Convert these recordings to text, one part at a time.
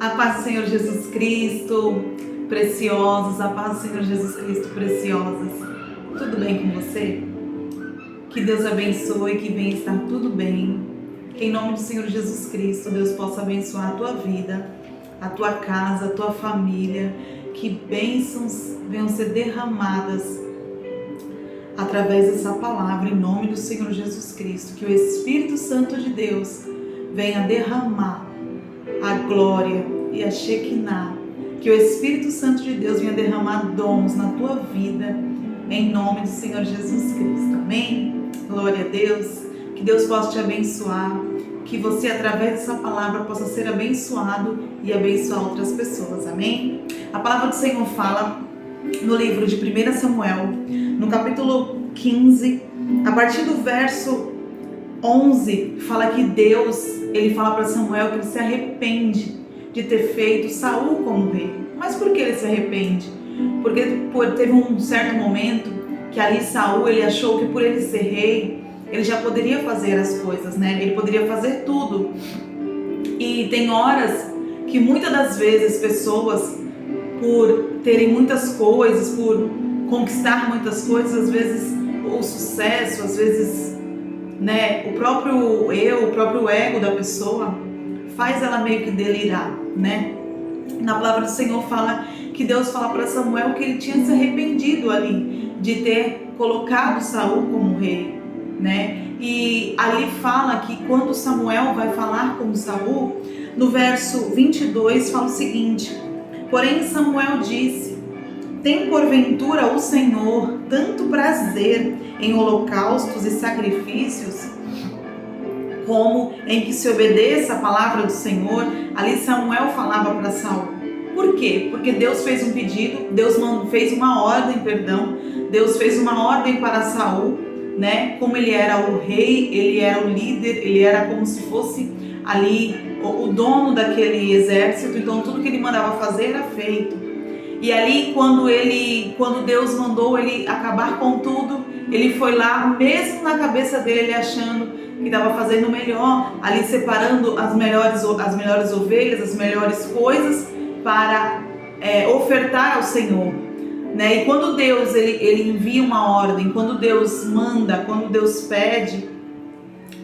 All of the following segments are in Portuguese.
A paz do Senhor Jesus Cristo, preciosos, a paz do Senhor Jesus Cristo, preciosas. Tudo bem com você? Que Deus abençoe, que venha estar tudo bem. Que em nome do Senhor Jesus Cristo, Deus possa abençoar a tua vida, a tua casa, a tua família. Que bênçãos venham ser derramadas através dessa palavra, em nome do Senhor Jesus Cristo. Que o Espírito Santo de Deus venha derramar a glória e a Shekinah. Que o Espírito Santo de Deus venha derramar dons na tua vida, em nome do Senhor Jesus Cristo. Amém? Glória a Deus. Que Deus possa te abençoar. Que você, através dessa palavra, possa ser abençoado e abençoar outras pessoas. Amém? A palavra do Senhor fala no livro de 1 Samuel, no capítulo 15, a partir do verso 11, fala que Deus, ele fala para Samuel que ele se arrepende de ter feito Saul como rei. Mas por que ele se arrepende? Porque teve um certo momento que ali Saul, ele achou que por ele ser rei, ele já poderia fazer as coisas, né? Ele poderia fazer tudo. E tem horas que muitas das vezes pessoas, por terem muitas coisas, por conquistar muitas coisas, às vezes o sucesso, às vezes, né, o próprio ego da pessoa faz ela meio que delirar, né? Na palavra do Senhor fala que Deus fala para Samuel que ele tinha se arrependido ali de ter colocado Saul como rei, né? E ali fala que quando Samuel vai falar com Saul, no verso 22 fala o seguinte: porém Samuel disse: tem porventura o Senhor tanto prazer em holocaustos e sacrifícios, como em que se obedeça a palavra do Senhor? Ali Samuel falava para Saul. Por quê? Porque Deus fez um pedido, Deus fez uma ordem, Deus fez uma ordem para Saul, né? Como ele era o rei, ele era o líder, ele era como se fosse ali o dono daquele exército, então tudo que ele mandava fazer era feito. E ali quando Deus mandou ele acabar com tudo, ele foi lá, mesmo na cabeça dele, achando que estava fazendo melhor, ali separando as melhores ovelhas, as melhores coisas para ofertar ao Senhor, né? E quando Deus ele envia uma ordem, quando Deus manda, quando Deus pede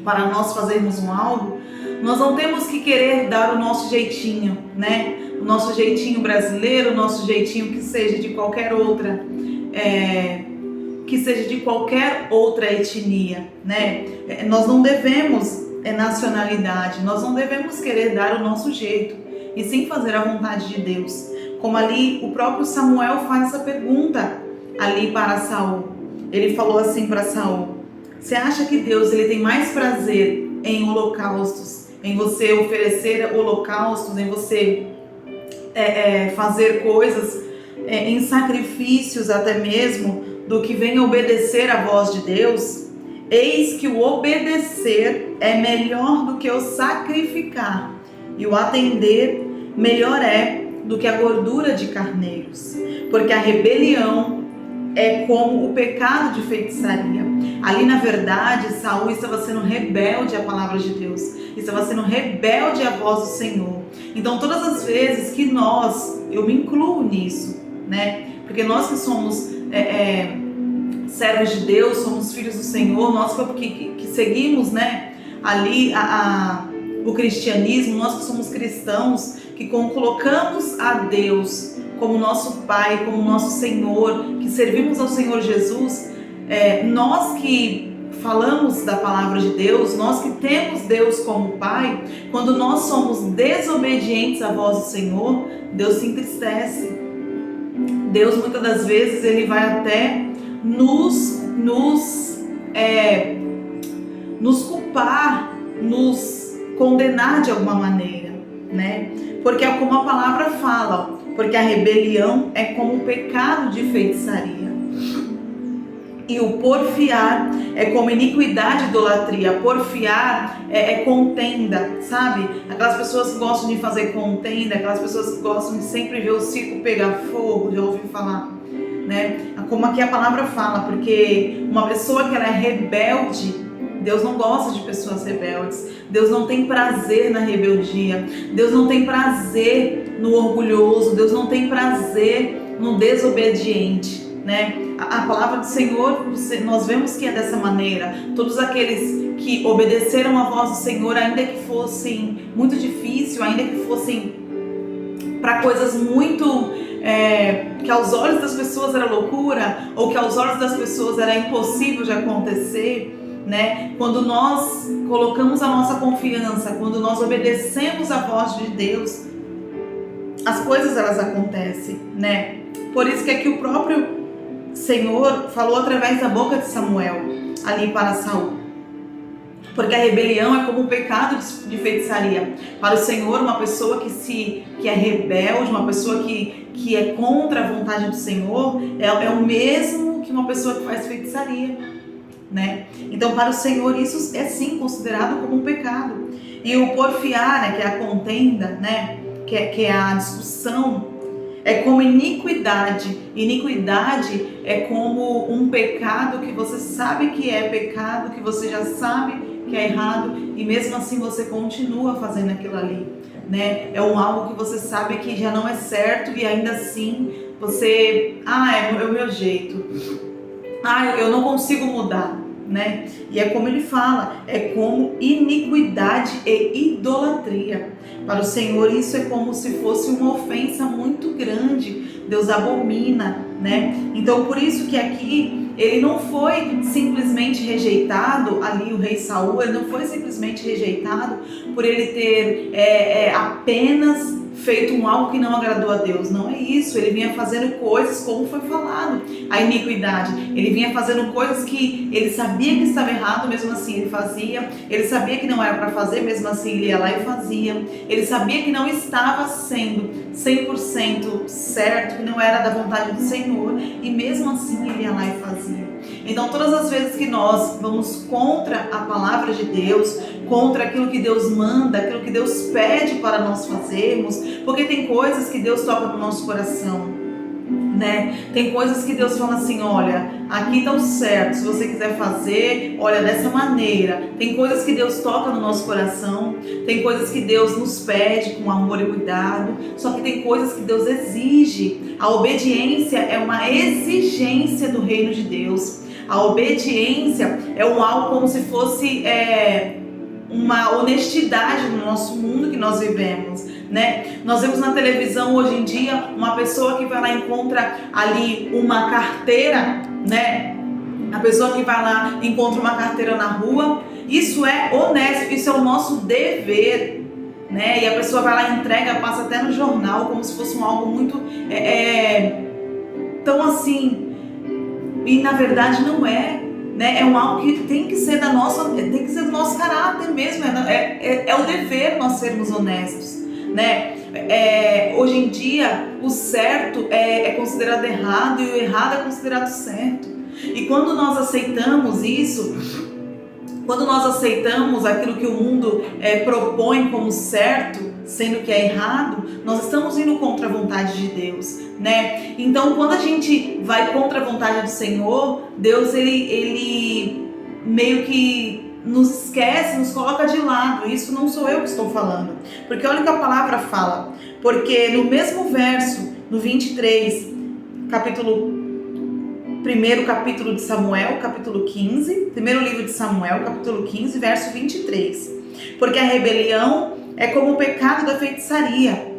para nós fazermos algo, nós não temos que querer dar o nosso jeitinho, né? O nosso jeitinho brasileiro, o nosso jeitinho que seja de qualquer outra etnia, né? Nós não devemos nacionalidade, nós não devemos querer dar o nosso jeito, e sim fazer a vontade de Deus. Como ali o próprio Samuel faz essa pergunta ali para Saul. Ele falou assim para Saul: você acha que Deus ele tem mais prazer em holocaustos, em você oferecer holocaustos, em você fazer coisas em sacrifícios até mesmo, do que vem obedecer à voz de Deus? Eis que o obedecer é melhor do que o sacrificar, e o atender melhor é do que a gordura de carneiros, porque a rebelião é como o pecado de feitiçaria. Ali na verdade Saul estava sendo rebelde à palavra de Deus, estava sendo rebelde à voz do Senhor. Então todas as vezes que eu me incluo nisso, né? Porque nós que somos servos de Deus, somos filhos do Senhor, nós que seguimos, né, ali o cristianismo, nós que somos cristãos, que colocamos a Deus como nosso Pai, como nosso Senhor, que servimos ao Senhor Jesus, nós que falamos da palavra de Deus, nós que temos Deus como Pai, quando nós somos desobedientes à voz do Senhor, Deus se entristece. Deus muitas das vezes ele vai até nos culpar, nos condenar de alguma maneira, né? Porque é como a palavra fala, porque a rebelião é como o pecado de feitiçaria, e o porfiar é como iniquidade e idolatria. Porfiar é contenda, sabe? Aquelas pessoas que gostam de fazer contenda, aquelas pessoas que gostam de sempre ver o circo pegar fogo, já ouvi falar, né? Como aqui a palavra fala, porque uma pessoa que ela é rebelde, Deus não gosta de pessoas rebeldes. Deus não tem prazer na rebeldia. Deus não tem prazer no orgulhoso. Deus não tem prazer no desobediente, né? A palavra do Senhor, nós vemos que é dessa maneira. Todos aqueles que obedeceram a voz do Senhor, ainda que fossem muito difícil, ainda que fossem para coisas muito que aos olhos das pessoas era loucura, ou que aos olhos das pessoas era impossível de acontecer, né? Quando nós colocamos a nossa confiança, quando nós obedecemos a voz de Deus, as coisas elas acontecem, né? Por isso que aqui o próprio Senhor falou através da boca de Samuel ali para Saul. Porque a rebelião é como um pecado de feitiçaria. Para o Senhor, uma pessoa que é rebelde, uma pessoa que é contra a vontade do Senhor, é o mesmo que uma pessoa que faz feitiçaria, né? Então, para o Senhor, isso é sim considerado como um pecado. E o porfiar, né, que é a contenda, né, que é a discussão, é como iniquidade. Iniquidade é como um pecado que você sabe que é pecado, que você já sabe que é errado, e mesmo assim você continua fazendo aquilo ali, né? É algo que você sabe que já não é certo, e ainda assim você, é o meu jeito, eu não consigo mudar, né? E é como ele fala, é como iniquidade e idolatria. Para o Senhor isso é como se fosse uma ofensa muito grande. Deus abomina, né? Então por isso que aqui ele não foi simplesmente rejeitado, ali o rei Saul, ele não foi simplesmente rejeitado por ele ter apenas feito algo que não agradou a Deus. Não é isso, ele vinha fazendo coisas como foi falado, a iniquidade. Ele vinha fazendo coisas que ele sabia que estava errado, mesmo assim ele fazia. Ele sabia que não era para fazer, mesmo assim ele ia lá e fazia. Ele sabia que não estava sendo 100% certo, que não era da vontade do Senhor, e mesmo assim ele ia lá e fazia. Então todas as vezes que nós vamos contra a palavra de Deus, contra aquilo que Deus manda, aquilo que Deus pede para nós fazermos, porque tem coisas que Deus toca no nosso coração, né? Tem coisas que Deus fala assim, olha, aqui tá o certo, se você quiser fazer, olha, dessa maneira. Tem coisas que Deus toca no nosso coração, tem coisas que Deus nos pede com amor e cuidado, só que tem coisas que Deus exige. A obediência é uma exigência do reino de Deus. A obediência é algo como se fosse uma honestidade no nosso mundo que nós vivemos, né? Nós vemos na televisão hoje em dia uma pessoa que vai lá e encontra ali uma carteira, né? A pessoa que vai lá e encontra uma carteira na rua, isso é honesto, isso é o nosso dever, né? E a pessoa vai lá e entrega, passa até no jornal como se fosse algo muito tão assim, e na verdade não é, né? É algo que tem que ser do nosso caráter mesmo, é o dever nós sermos honestos, né? Hoje em dia o certo é considerado errado e o errado é considerado certo. E quando nós aceitamos isso, quando nós aceitamos aquilo que o mundo propõe como certo, sendo que é errado, nós estamos indo contra a vontade de Deus, né? Então, quando a gente vai contra a vontade do Senhor, Deus ele meio que nos esquece, nos coloca de lado. Isso não sou eu que estou falando, porque olha o que a palavra fala, porque no mesmo verso, no 23, primeiro capítulo de Samuel, capítulo 15, primeiro livro de Samuel, capítulo 15, verso 23, porque a rebelião é como o pecado da feitiçaria,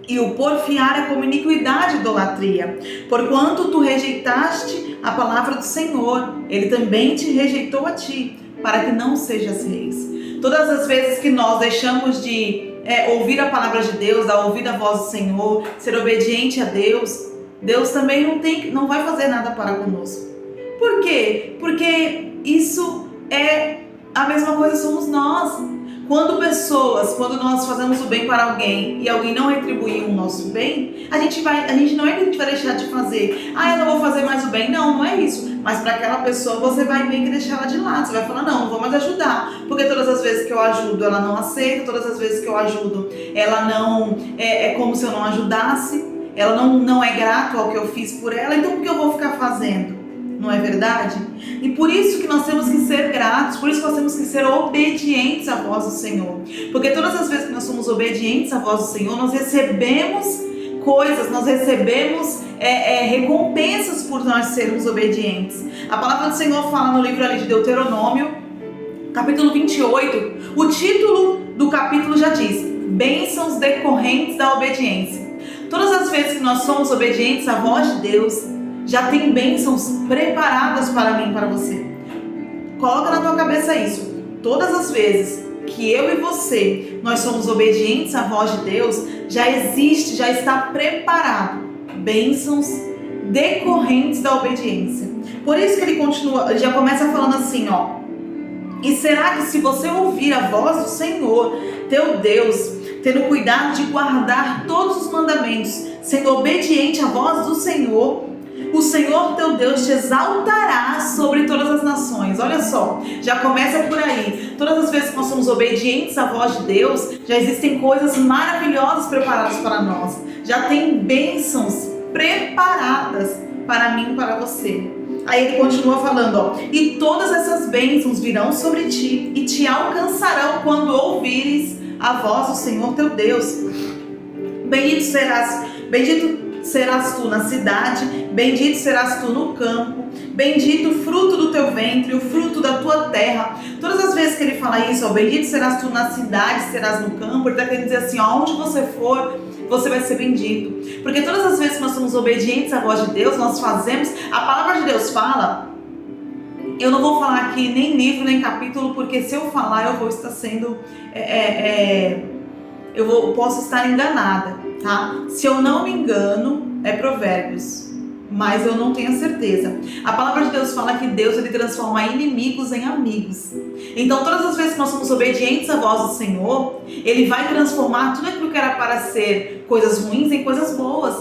e o porfiar é como iniquidade e idolatria. Porquanto tu rejeitaste a palavra do Senhor, ele também te rejeitou a ti, para que não sejas reis. Todas as vezes que nós deixamos de ouvir a palavra de Deus, dar ouvir a voz do Senhor, ser obediente a Deus, Deus também não vai fazer nada para conosco. Por quê? Porque isso é a mesma coisa, somos nós. Quando nós fazemos o bem para alguém e alguém não retribuir o nosso bem, a gente não é que a gente vai deixar de fazer. Eu não vou fazer mais o bem. Não é isso. Mas para aquela pessoa você vai meio que deixar ela de lado. Você vai falar, não vou mais ajudar. Porque todas as vezes que eu ajudo, ela não aceita. Todas as vezes que eu ajudo, ela não... É como se eu não ajudasse. Ela não é grata ao que eu fiz por ela. Então por que eu vou ficar fazendo? não é verdade? E por isso que nós temos que ser gratos, por isso que nós temos que ser obedientes à voz do Senhor. Porque todas as vezes que nós somos obedientes à voz do Senhor, nós recebemos coisas, nós recebemos recompensas por nós sermos obedientes. A palavra do Senhor fala no livro ali de Deuteronômio, capítulo 28, o título do capítulo já diz: bênçãos decorrentes da obediência. Todas as vezes que nós somos obedientes à voz de Deus, já tem bênçãos preparadas para mim e para você. Coloca na tua cabeça isso. Todas as vezes que eu e você, nós somos obedientes à voz de Deus, já existe, já está preparado bênçãos decorrentes da obediência. Por isso que ele continua, ele já começa falando assim, ó: e será que se você ouvir a voz do Senhor, teu Deus, tendo cuidado de guardar todos os mandamentos, sendo obediente à voz do Senhor, o Senhor teu Deus te exaltará sobre todas as nações. Olha só, já começa por aí. Todas as vezes que nós somos obedientes à voz de Deus, já existem coisas maravilhosas preparadas para nós. Já tem bênçãos preparadas para mim e para você. Aí ele continua falando, ó: e todas essas bênçãos virão sobre ti e te alcançarão quando ouvires a voz do Senhor teu Deus. Bendito serás tu na cidade, bendito serás tu no campo, bendito o fruto do teu ventre, o fruto da tua terra. Todas as vezes que ele fala isso, ó, bendito serás tu na cidade, serás no campo, ele está querendo dizer assim, ó, onde você for, você vai ser bendito. Porque todas as vezes que nós somos obedientes à voz de Deus, nós fazemos, a palavra de Deus fala, eu não vou falar aqui nem livro, nem capítulo, porque se eu falar eu vou estar sendo, posso estar enganada, tá? Se eu não me engano, é Provérbios, mas eu não tenho certeza. A palavra de Deus fala que Deus, ele transforma inimigos em amigos. Então todas as vezes que nós somos obedientes à voz do Senhor, ele vai transformar tudo aquilo que era para ser coisas ruins em coisas boas.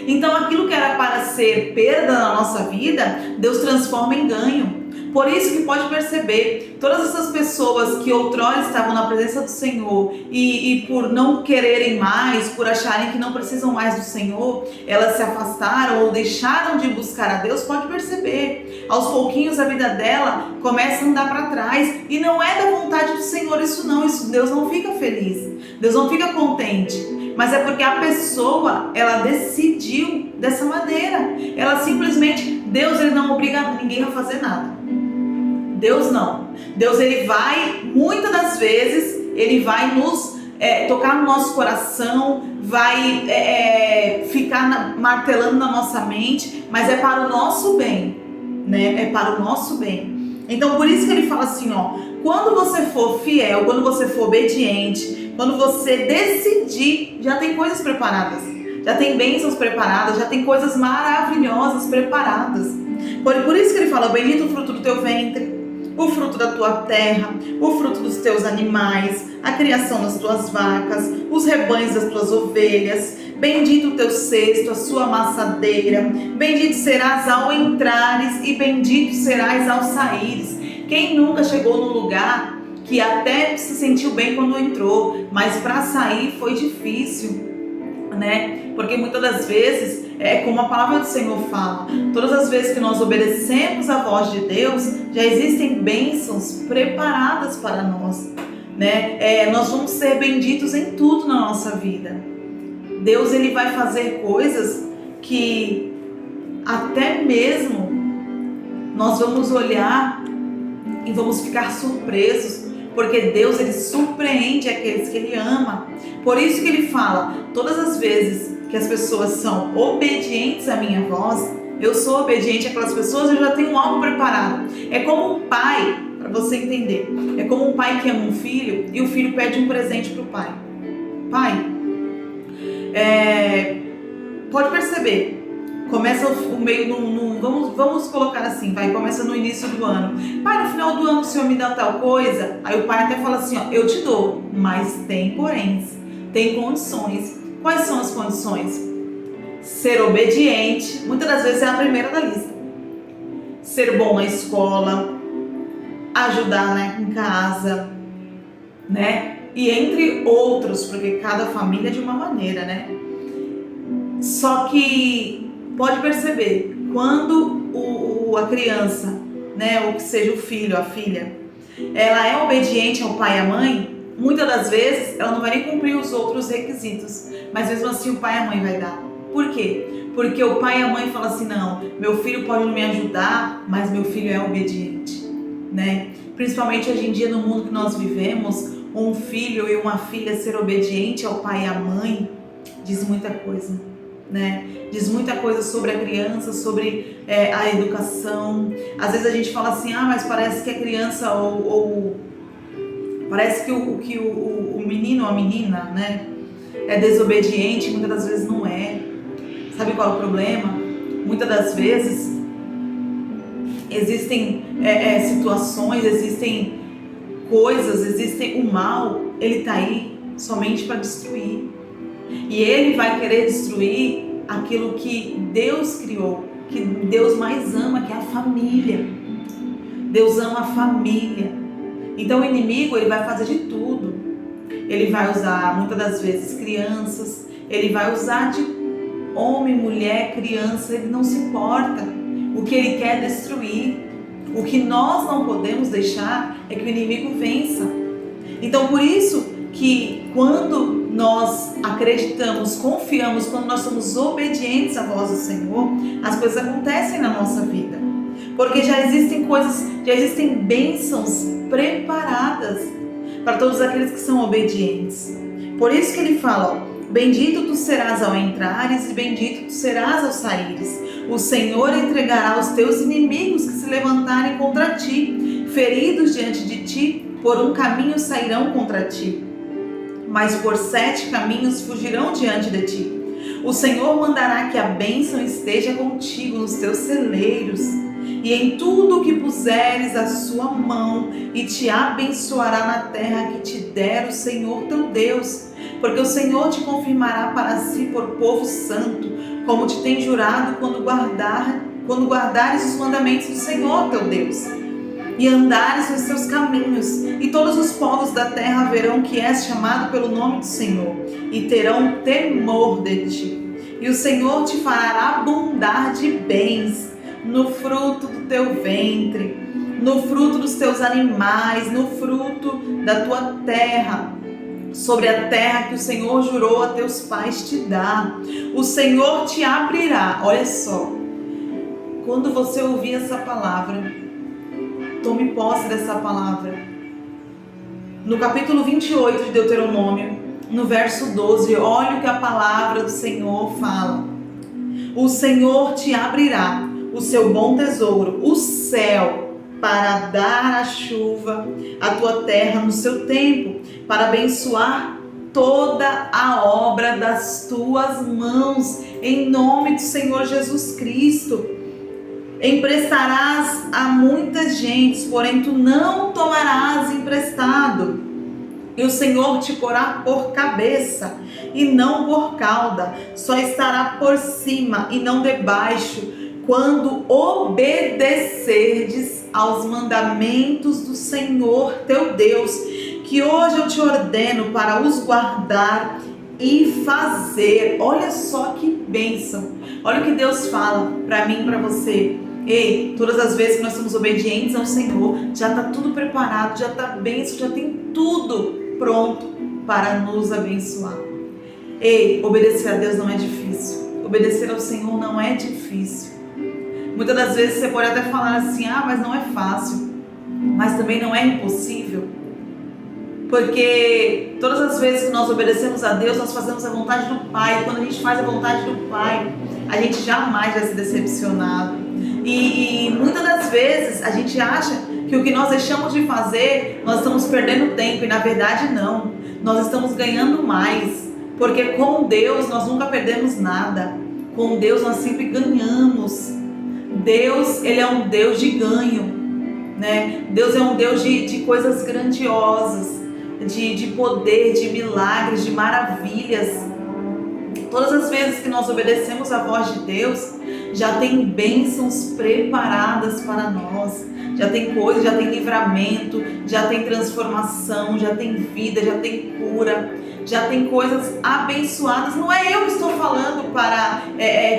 Então aquilo que era para ser perda na nossa vida, Deus transforma em ganho. Por isso que pode perceber, todas essas pessoas que outrora estavam na presença do Senhor e por não quererem mais, por acharem que não precisam mais do Senhor, elas se afastaram ou deixaram de buscar a Deus, pode perceber. Aos pouquinhos a vida dela começa a andar para trás e não é da vontade do Senhor isso não, isso Deus não fica feliz, Deus não fica contente. Mas é porque a pessoa, ela decidiu dessa maneira. Ela simplesmente, Deus ele não obriga ninguém a fazer nada. Deus não. Deus ele vai, muitas das vezes, ele vai nos tocar no nosso coração, vai ficar martelando na nossa mente, mas é para o nosso bem, né? É para o nosso bem. Então por isso que ele fala assim, ó, quando você for fiel, quando você for obediente, quando você decidir, já tem coisas preparadas, já tem bênçãos preparadas, já tem coisas maravilhosas preparadas. Por isso que ele fala, bendito o fruto do teu ventre, o fruto da tua terra, o fruto dos teus animais, a criação das tuas vacas, os rebanhos das tuas ovelhas, bendito o teu cesto, a sua amassadeira, bendito serás ao entrares e bendito serás ao saíres. Quem nunca chegou num lugar que até se sentiu bem quando entrou, mas para sair foi difícil, né? Porque muitas das vezes, como a palavra do Senhor fala, todas as vezes que nós obedecemos a voz de Deus, já existem bênçãos preparadas para nós, né? Nós vamos ser benditos em tudo na nossa vida. Deus ele vai fazer coisas que até mesmo nós vamos olhar e vamos ficar surpresos, porque Deus ele surpreende aqueles que ele ama. Por isso que ele fala, todas as vezes que as pessoas são obedientes à minha voz, eu sou obediente àquelas pessoas, eu já tenho algo preparado. É como um pai, para você entender, é como um pai que ama um filho e o filho pede um presente para o pai. Pai, pode perceber, começa o meio, vamos colocar assim, começa no início do ano. Pai, no final do ano o senhor me dá tal coisa? Aí o pai até fala assim, ó, eu te dou, mas tem poréns, tem condições. Quais são as condições? Ser obediente, muitas das vezes é a primeira da lista. Ser bom na escola, ajudar, né, em casa, né? E entre outros, porque cada família é de uma maneira, né? Só que pode perceber, quando a criança, né, ou que seja o filho, a filha, ela é obediente ao pai e à mãe, muitas das vezes ela não vai nem cumprir os outros requisitos, mas mesmo assim o pai e a mãe vai dar. Por quê? Porque o pai e a mãe falam assim, não, meu filho pode não me ajudar, mas meu filho é obediente, né? Principalmente hoje em dia no mundo que nós vivemos, um filho e uma filha ser obediente ao pai e à mãe diz muita coisa, né? Diz muita coisa sobre a criança, sobre a educação. Às vezes a gente fala assim, mas parece que a criança ou parece que o menino ou a menina, né, é desobediente, muitas das vezes não é. Sabe qual é o problema? Muitas das vezes existem situações, existem coisas, existem o mal, ele está aí somente para destruir. E ele vai querer destruir aquilo que Deus criou, que Deus mais ama, que é a família. Deus ama a família. Então o inimigo, ele vai fazer de tudo. Ele vai usar, muitas das vezes, crianças. Ele vai usar de homem, mulher, criança. Ele não se importa. O que ele quer é destruir. O que nós não podemos deixar é que o inimigo vença. Então por isso que quando nós acreditamos, confiamos, quando nós somos obedientes à voz do Senhor, as coisas acontecem na nossa vida. Porque já existem coisas, já existem bênçãos preparadas para todos aqueles que são obedientes. Por isso que ele fala, bendito tu serás ao entrares e bendito tu serás ao saíres. O Senhor entregará os teus inimigos que se levantarem contra ti. Feridos diante de ti, por um caminho sairão contra ti, mas por 7 caminhos fugirão diante de ti. O Senhor mandará que a bênção esteja contigo nos teus celeiros e em tudo o que puseres a sua mão, e te abençoará na terra que te der o Senhor teu Deus, porque o Senhor te confirmará para si por povo santo, como te tem jurado quando guardares os mandamentos do Senhor teu Deus, e andares nos seus caminhos, e todos os povos da terra verão que és chamado pelo nome do Senhor, e terão temor de ti. E o Senhor te fará abundar de bens, no fruto do teu ventre, no fruto dos teus animais, no fruto da tua terra, sobre a terra que o Senhor jurou a teus pais te dar. O Senhor te abrirá. Olha só, quando você ouvir essa palavra, tome posse dessa palavra. No capítulo 28 de Deuteronômio, no verso 12, olha o que a palavra do Senhor fala. O Senhor te abrirá o seu bom tesouro, o céu, para dar a chuva à tua terra no seu tempo, para abençoar toda a obra das tuas mãos, em nome do Senhor Jesus Cristo. Emprestarás a muitas gentes, porém tu não tomarás emprestado. E o Senhor te porá por cabeça e não por cauda, só estará por cima e não debaixo, quando obedecerdes aos mandamentos do Senhor teu Deus, que hoje eu te ordeno para os guardar e fazer. Olha só que bênção. Olha o que Deus fala para mim e para você. Ei, todas as vezes que nós somos obedientes ao Senhor, já está tudo preparado, já está bênção, já tem tudo pronto para nos abençoar. Ei, obedecer a Deus não é difícil. Obedecer ao Senhor não é difícil. Muitas das vezes você pode até falar assim, mas não é fácil. Mas também não é impossível. Porque todas as vezes que nós obedecemos a Deus, nós fazemos a vontade do Pai. E quando a gente faz a vontade do Pai, a gente jamais vai ser decepcionado. E muitas das vezes a gente acha que o que nós deixamos de fazer, nós estamos perdendo tempo. E na verdade não. Nós estamos ganhando mais. Porque com Deus nós nunca perdemos nada. Com Deus nós sempre ganhamos. Deus, Ele é um Deus de ganho, né? Deus é um Deus de coisas grandiosas, de poder, de milagres, de maravilhas. Todas as vezes que nós obedecemos a voz de Deus, já tem bênçãos preparadas para nós. Já tem coisas, já tem livramento, já tem transformação, já tem vida, já tem cura, já tem coisas abençoadas. Não é eu que estou falando para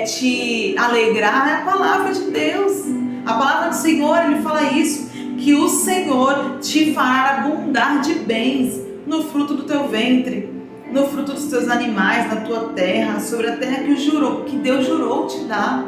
te alegrar, é a palavra de Deus. A palavra do Senhor, ele fala isso, que o Senhor te fará abundar de bens no fruto do teu ventre, no fruto dos teus animais, na tua terra, sobre a terra que Deus jurou te dar.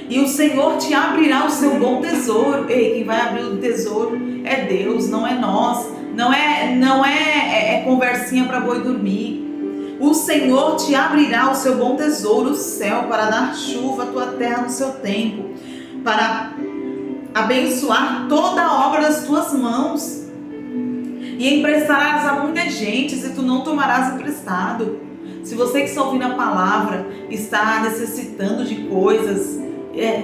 E o Senhor te abrirá o seu bom tesouro. Ei, quem vai abrir o tesouro é Deus, não é nós. Não é conversinha para boi dormir. O Senhor te abrirá o seu bom tesouro, o céu, para dar chuva à tua terra no seu tempo, para abençoar toda a obra das tuas mãos. E emprestarás a muita gente, se tu não tomarás emprestado. Se você que está ouvindo a palavra está necessitando de coisas,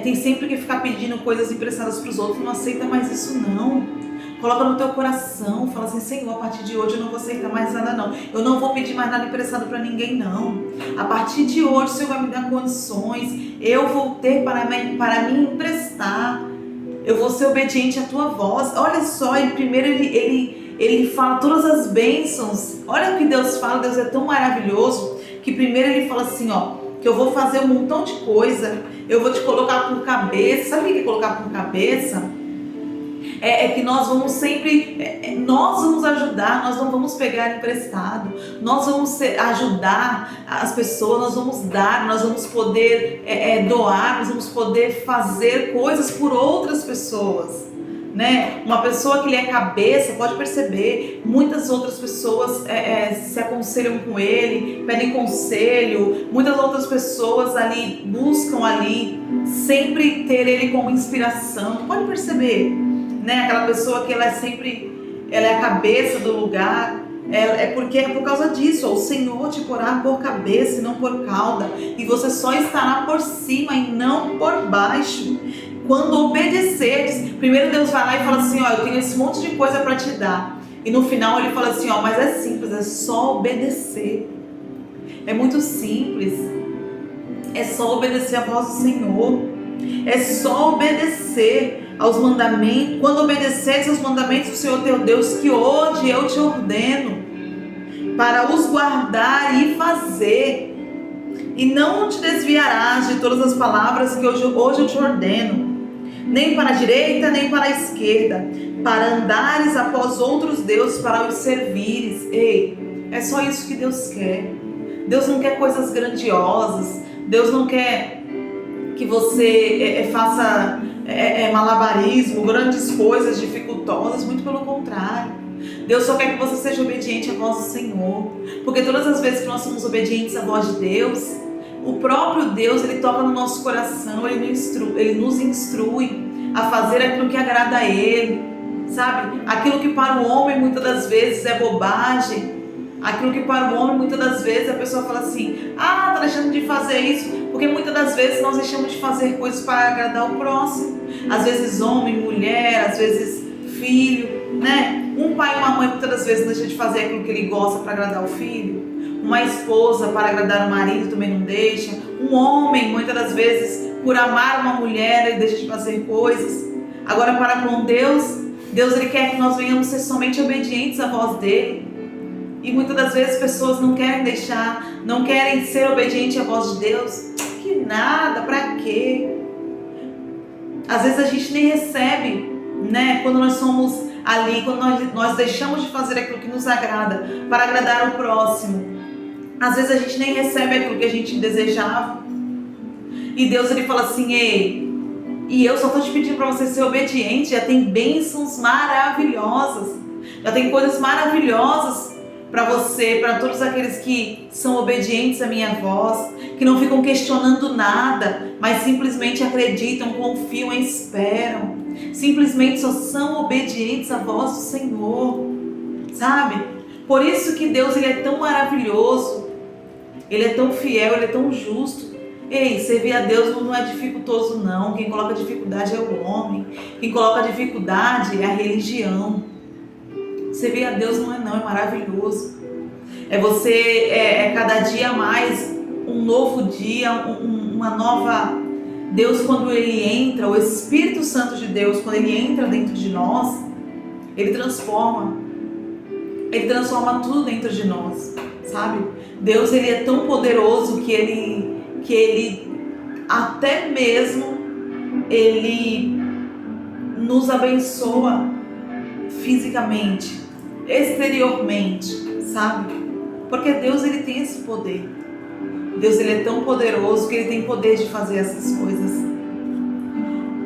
tem sempre que ficar pedindo coisas emprestadas para os outros, não aceita mais isso não. Coloca no teu coração, fala assim: Senhor, a partir de hoje eu não vou aceitar mais nada não. Eu não vou pedir mais nada emprestado para ninguém não. A partir de hoje o Senhor vai me dar condições. Eu vou ter para me emprestar. Eu vou ser obediente à tua voz. Olha só, primeiro ele fala todas as bênçãos. Olha o que Deus fala. Deus é tão maravilhoso que primeiro ele fala assim, que eu vou fazer um montão de coisa. Eu vou te colocar por cabeça. Sabe o que é colocar por cabeça? É que nós vamos sempre, nós vamos ajudar, nós não vamos pegar emprestado, nós vamos ajudar as pessoas, nós vamos dar, nós vamos poder doar, nós vamos poder fazer coisas por outras pessoas, né? Uma pessoa que lhe é cabeça, pode perceber, muitas outras pessoas se aconselham com ele, pedem conselho, muitas outras pessoas ali buscam ali sempre ter ele como inspiração, pode perceber, né? Aquela pessoa que ela é a cabeça do lugar, porque é por causa disso, o Senhor te porá por cabeça e não por cauda, e você só estará por cima e não por baixo. Quando obedeceres, primeiro Deus vai lá e fala assim, eu tenho esse monte de coisa para te dar, e no final ele fala assim, mas é simples, é só obedecer. É muito simples, é só obedecer a voz do Senhor, é só obedecer aos mandamentos. Quando obedeceres aos mandamentos do Senhor teu Deus, que hoje eu te ordeno, para os guardar e fazer, e não te desviarás de todas as palavras que hoje eu te ordeno, nem para a direita, nem para a esquerda, para andares após outros deuses, para os servires. Ei, é só isso que Deus quer. Deus não quer coisas grandiosas, Deus não quer que você faça malabarismo, grandes coisas dificultosas, muito pelo contrário. Deus só quer que você seja obediente à voz do Senhor, porque todas as vezes que nós somos obedientes à voz de Deus, o próprio Deus, ele toca no nosso coração, ele nos instrui a fazer aquilo que agrada a Ele, sabe? Aquilo que para o homem muitas das vezes é bobagem, aquilo que para o homem muitas das vezes a pessoa fala assim, tá deixando de fazer isso, porque muitas das vezes nós deixamos de fazer coisas para agradar o próximo, às vezes homem, mulher, às vezes filho, né? Um pai e uma mãe muitas das vezes deixam de fazer aquilo que ele gosta para agradar o filho, uma esposa para agradar o marido também não deixa, um homem muitas das vezes por amar uma mulher ele deixa de fazer coisas. Agora para com Deus ele quer que nós venhamos ser somente obedientes à voz dele. E muitas das vezes pessoas não querem ser obedientes à voz de Deus. Que nada, pra quê? Às vezes a gente nem recebe, né? Quando nós somos ali, quando nós deixamos de fazer aquilo que nos agrada para agradar o próximo, às vezes a gente nem recebe aquilo que a gente desejava. E Deus ele fala assim, e eu só estou te pedindo para você ser obediente, já tem bênçãos maravilhosas, já tem coisas maravilhosas para você, para todos aqueles que são obedientes à minha voz, que não ficam questionando nada, mas simplesmente acreditam, confiam e esperam, simplesmente só são obedientes à voz do Senhor, sabe? Por isso que Deus ele é tão maravilhoso, ele é tão fiel, ele é tão justo. Servir a Deus não é dificultoso não, quem coloca dificuldade é o homem, quem coloca dificuldade é a religião. Servir a Deus não é maravilhoso. Cada dia mais um novo dia, uma nova... Deus quando Ele entra, o Espírito Santo de Deus, quando Ele entra dentro de nós, Ele transforma. Ele transforma tudo dentro de nós, sabe? Deus, ele é tão poderoso que ele até mesmo ele nos abençoa fisicamente, exteriormente, sabe? Porque Deus, ele tem esse poder. Deus, ele é tão poderoso que ele tem poder de fazer essas coisas.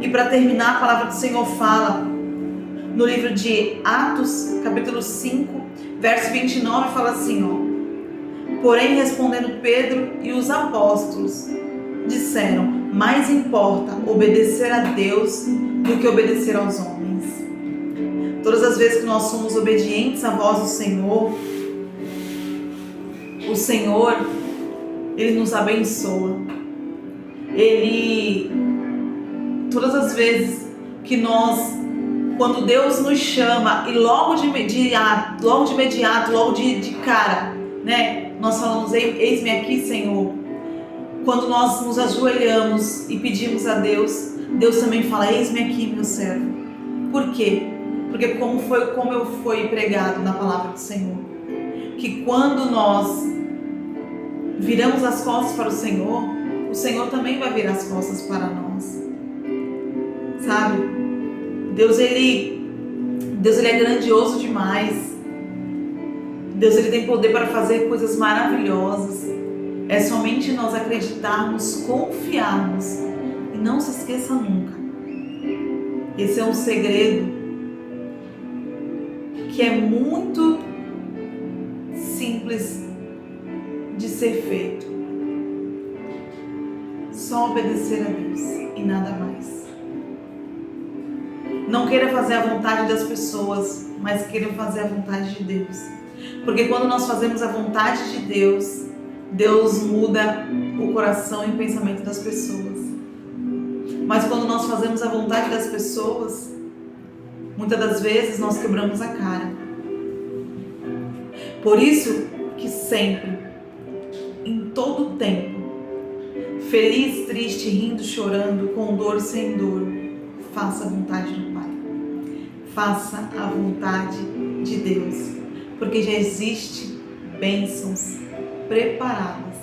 E para terminar, a palavra do Senhor fala no livro de Atos, capítulo 5, verso 29, fala assim, ó: porém, respondendo Pedro e os apóstolos, disseram: mais importa obedecer a Deus do que obedecer aos homens. Todas as vezes que nós somos obedientes à voz do Senhor, o Senhor, ele nos abençoa. Todas as vezes que nós, quando Deus nos chama e logo de imediato, logo de cara, né? Nós falamos: eis-me aqui, Senhor. Quando nós nos ajoelhamos e pedimos a Deus, Deus também fala: eis-me aqui, meu servo. Por quê? Porque como foi pregado na palavra do Senhor, que quando nós viramos as costas para o Senhor também vai virar as costas para nós. Sabe? Deus ele é grandioso demais. Deus, ele tem poder para fazer coisas maravilhosas. É somente nós acreditarmos, confiarmos. E não se esqueça nunca. Esse é um segredo que é muito simples de ser feito. Só obedecer a Deus e nada mais. Não queira fazer a vontade das pessoas, mas queira fazer a vontade de Deus. Porque quando nós fazemos a vontade de Deus, Deus muda o coração e o pensamento das pessoas. Mas quando nós fazemos a vontade das pessoas, muitas das vezes nós quebramos a cara. Por isso que sempre, em todo tempo, feliz, triste, rindo, chorando, com dor, sem dor, faça a vontade do Pai. Faça a vontade de Deus. Porque já existe bênçãos preparadas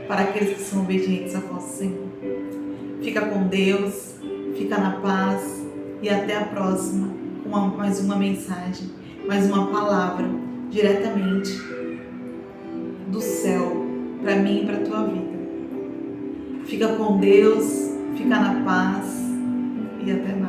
para aqueles que são obedientes à voz do Senhor. Fica com Deus, fica na paz e até a próxima com mais uma mensagem, mais uma palavra diretamente do céu para mim e para a tua vida. Fica com Deus, fica na paz e até mais.